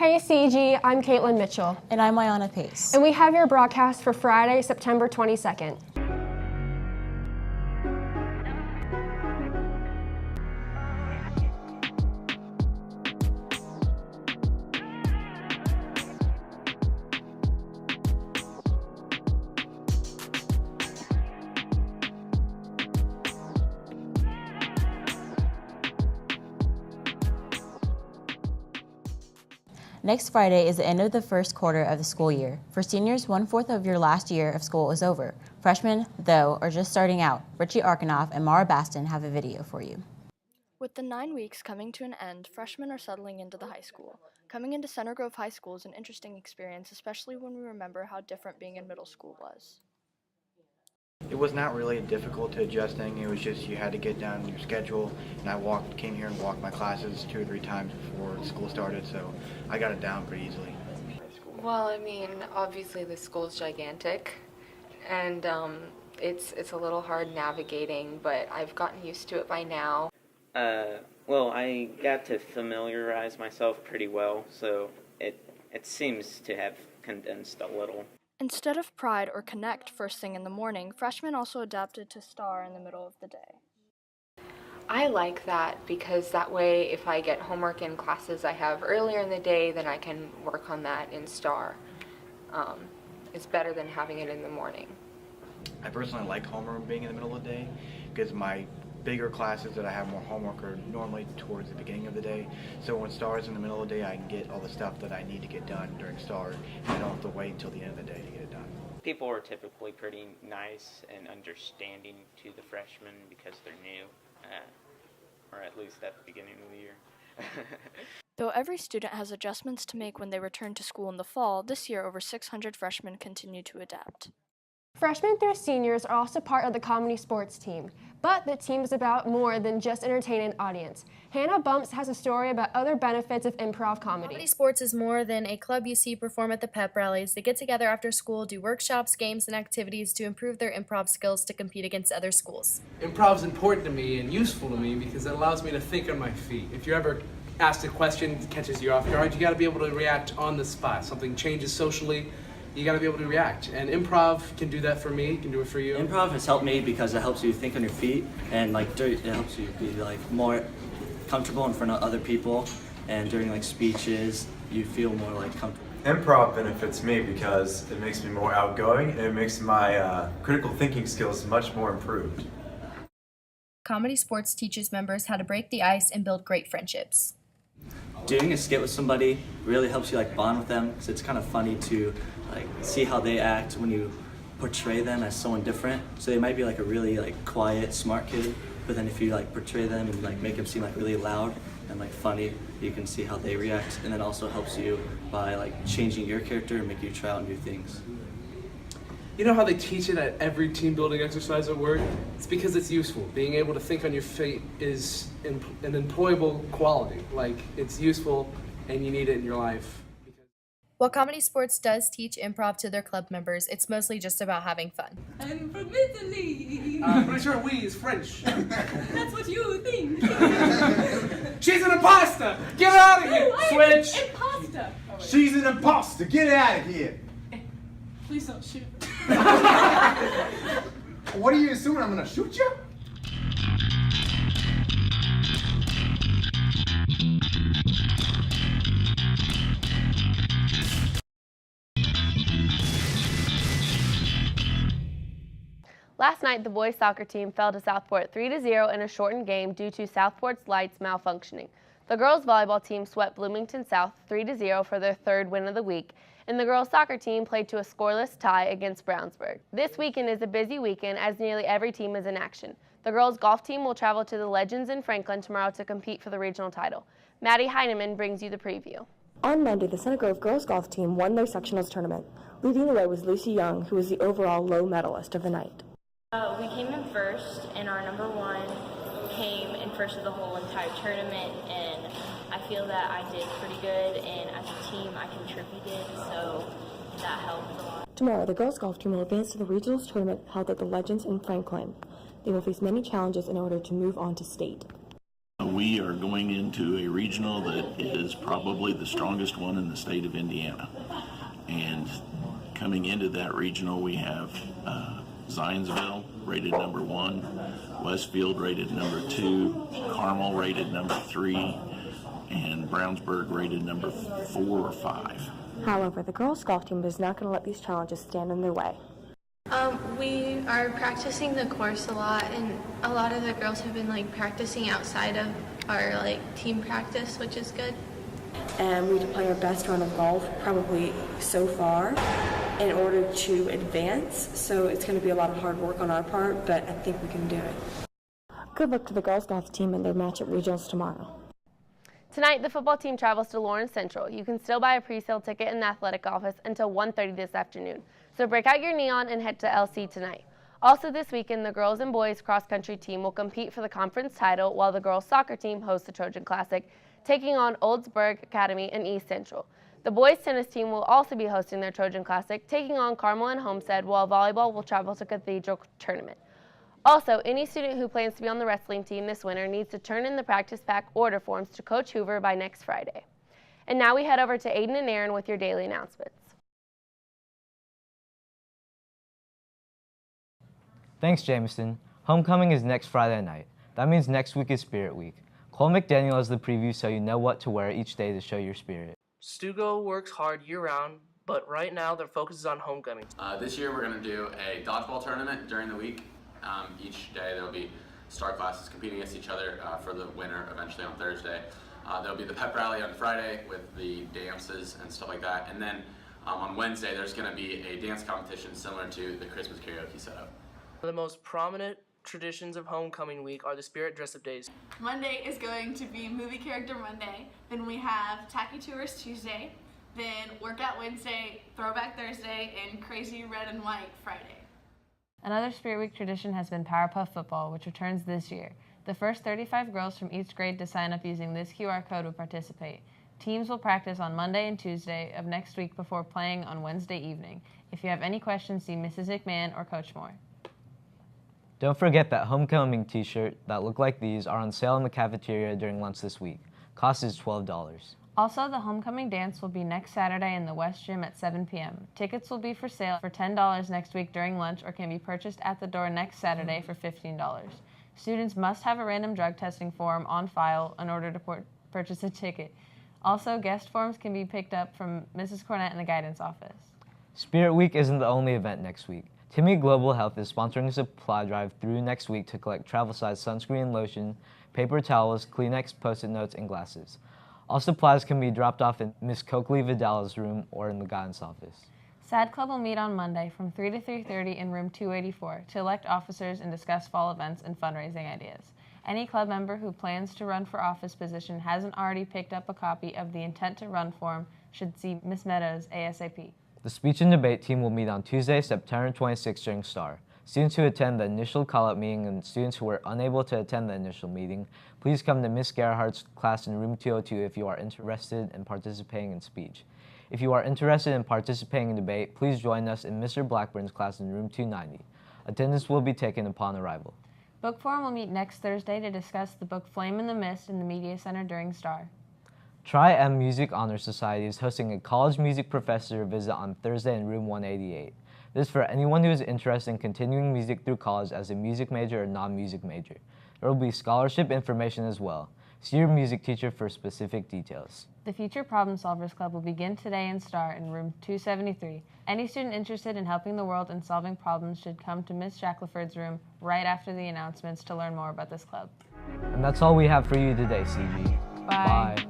Hey CG, I'm Caitlin Mitchell. And I'm Ayana Pace. And we have your broadcast for Friday, September 22nd. Next Friday is the end of the first quarter of the school year. For seniors, 1/4 of your last year of school is over. Freshmen, though, are just starting out. Richie Arkanoff and Mara Baston have a video for you. With the 9 weeks coming to an end, freshmen are settling into the high school. Coming into Center Grove High School is an interesting experience, especially when we remember how different being in middle school was. It was not really difficult to adjusting. It was just you had to get down your schedule, and I came here and walked my classes 2 or 3 times before school started, so I got it down pretty easily. Well, I mean, obviously the school's gigantic, and it's a little hard navigating, but I've gotten used to it by now. Well, I got to familiarize myself pretty well, so it seems to have condensed a little. Instead of Pride or Connect first thing in the morning, freshmen also adapted to Star in the middle of the day. I like that because that way if I get homework in classes I have earlier in the day, then I can work on that in Star. It's better than having it in the morning. I personally like homeroom being in the middle of the day because my bigger classes that I have more homework are normally towards the beginning of the day. So when Star is in the middle of the day, I can get all the stuff that I need to get done during Star, and I don't have to wait until the end of the day to get it done. People are typically pretty nice and understanding to the freshmen because they're new, or at least at the beginning of the year. Though every student has adjustments to make when they return to school in the fall, this year over 600 freshmen continue to adapt. Freshmen through seniors are also part of the comedy sports team, but the team is about more than just entertaining an audience. Hannah Bumps has a story about other benefits of improv comedy. Comedy sports is more than a club you see perform at the pep rallies. They get together after school, do workshops, games, and activities to improve their improv skills to compete against other schools. Improv is important to me and useful to me because it allows me to think on my feet. If you're ever asked a question that catches you off guard, you got to be able to react on the spot. Something changes socially, you got to be able to react, and improv can do that for me. Can do it for you. Improv has helped me because it helps you think on your feet, and it helps you be more comfortable in front of other people, and during speeches you feel more comfortable. Improv benefits me because it makes me more outgoing and it makes my critical thinking skills much more improved. Comedy sports teaches members how to break the ice and build great friendships. Doing a skit with somebody really helps you bond with them, because it's kind of funny to see how they act when you portray them as someone different. So they might be a really quiet, smart kid, but then if you portray them and make them seem really loud and funny, you can see how they react, and that also helps you by changing your character and make you try out new things. You know how they teach it at every team building exercise at work? It's because it's useful. Being able to think on your feet is an employable quality. It's useful and you need it in your life. While comedy sports does teach improv to their club members, it's mostly just about having fun. I'm from Italy. I'm pretty sure we is French. That's what you think. She's an imposter! Get her out of here! No, Switch! Imposter! She's an imposter! Get out of here! Please don't shoot. What are you assuming? I'm gonna shoot you? Last night, the boys soccer team fell to Southport 3-0 in a shortened game due to Southport's lights malfunctioning. The girls volleyball team swept Bloomington South 3-0 for their 3rd win of the week, and the girls soccer team played to a scoreless tie against Brownsburg. This weekend is a busy weekend as nearly every team is in action. The girls golf team will travel to the Legends in Franklin tomorrow to compete for the regional title. Maddie Heineman brings you the preview. On Monday, the Center Grove girls golf team won their sectionals tournament. Leading the way was Lucy Young, who was the overall low medalist of the night. We came in first, and our number 1 came in first of the whole entire tournament, and I feel that I did pretty good, and as a team I contributed, so that helped a lot. Tomorrow, the girls golf team will advance to the regionals tournament held at the Legends in Franklin. They will face many challenges in order to move on to state. We are going into a regional that is probably the strongest one in the state of Indiana. And coming into that regional, we have Zionsville rated number 1, Westfield rated number 2, Carmel rated number 3, and Brownsburg rated number 4 or 5. However, the girls' golf team is not going to let these challenges stand in their way. We are practicing the course a lot, and a lot of the girls have been practicing outside of our team practice, which is good. And we need to play our best round of golf, probably so far, in order to advance. So it's going to be a lot of hard work on our part, but I think we can do it. Good luck to the girls' golf team in their match at regionals tomorrow. Tonight, the football team travels to Lawrence Central. You can still buy a pre-sale ticket in the athletic office until 1:30 this afternoon. So break out your neon and head to LC tonight. Also this weekend, the girls and boys cross-country team will compete for the conference title while the girls soccer team hosts the Trojan Classic, taking on Oldsburg Academy and East Central. The boys tennis team will also be hosting their Trojan Classic, taking on Carmel and Homestead, while volleyball will travel to Cathedral Tournament. Also, any student who plans to be on the wrestling team this winter needs to turn in the practice pack order forms to Coach Hoover by next Friday. And now we head over to Aiden and Aaron with your daily announcements. Thanks, Jameson. Homecoming is next Friday night. That means next week is Spirit Week. Cole McDaniel has the preview so you know what to wear each day to show your spirit. Stugo works hard year-round, but right now their focus is on homecoming. This year we're going to do a dodgeball tournament during the week. Each day there will be star classes competing against each other for the winner eventually on Thursday. There'll be the pep rally on Friday with the dances and stuff like that. And then on Wednesday there's going to be a dance competition similar to the Christmas karaoke setup. The most prominent traditions of homecoming week are the spirit dress-up days. Monday is going to be Movie Character Monday. Then we have Tacky Tours Tuesday. Then Workout Wednesday, Throwback Thursday, and Crazy Red and White Friday. Another Spirit Week tradition has been Powerpuff Football, which returns this year. The first 35 girls from each grade to sign up using this QR code will participate. Teams will practice on Monday and Tuesday of next week before playing on Wednesday evening. If you have any questions, see Mrs. McMahon or Coach Moore. Don't forget that homecoming t-shirts that look like these are on sale in the cafeteria during lunch this week. Cost is $12. Also, the homecoming dance will be next Saturday in the West Gym at 7 p.m. Tickets will be for sale for $10 next week during lunch or can be purchased at the door next Saturday for $15. Students must have a random drug testing form on file in order to purchase a ticket. Also, guest forms can be picked up from Mrs. Cornett in the guidance office. Spirit Week isn't the only event next week. Timmy Global Health is sponsoring a supply drive through next week to collect travel-size sunscreen and lotion, paper towels, Kleenex, Post-it notes, and glasses. All supplies can be dropped off in Miss Coakley Vidal's room or in the guidance office. SAD Club will meet on Monday from 3 to 3:30 in room 284 to elect officers and discuss fall events and fundraising ideas. Any club member who plans to run for office position hasn't already picked up a copy of the Intent to Run form should see Ms. Meadows ASAP. The speech and debate team will meet on Tuesday, September 26th during STAR. Students who attend the initial call-up meeting and students who were unable to attend the initial meeting, please come to Ms. Gerhardt's class in room 202 if you are interested in participating in speech. If you are interested in participating in debate, please join us in Mr. Blackburn's class in room 290. Attendance will be taken upon arrival. Book Forum will meet next Thursday to discuss the book Flame in the Mist in the Media Center during STAR. Tri-M Music Honor Society is hosting a college music professor visit on Thursday in room 188. This is for anyone who is interested in continuing music through college as a music major or non-music major. There will be scholarship information as well. See your music teacher for specific details. The Future Problem Solvers Club will begin today in STAR in room 273. Any student interested in helping the world and solving problems should come to Ms. Shackelford's room right after the announcements to learn more about this club. And that's all we have for you today, CG. Bye. Bye.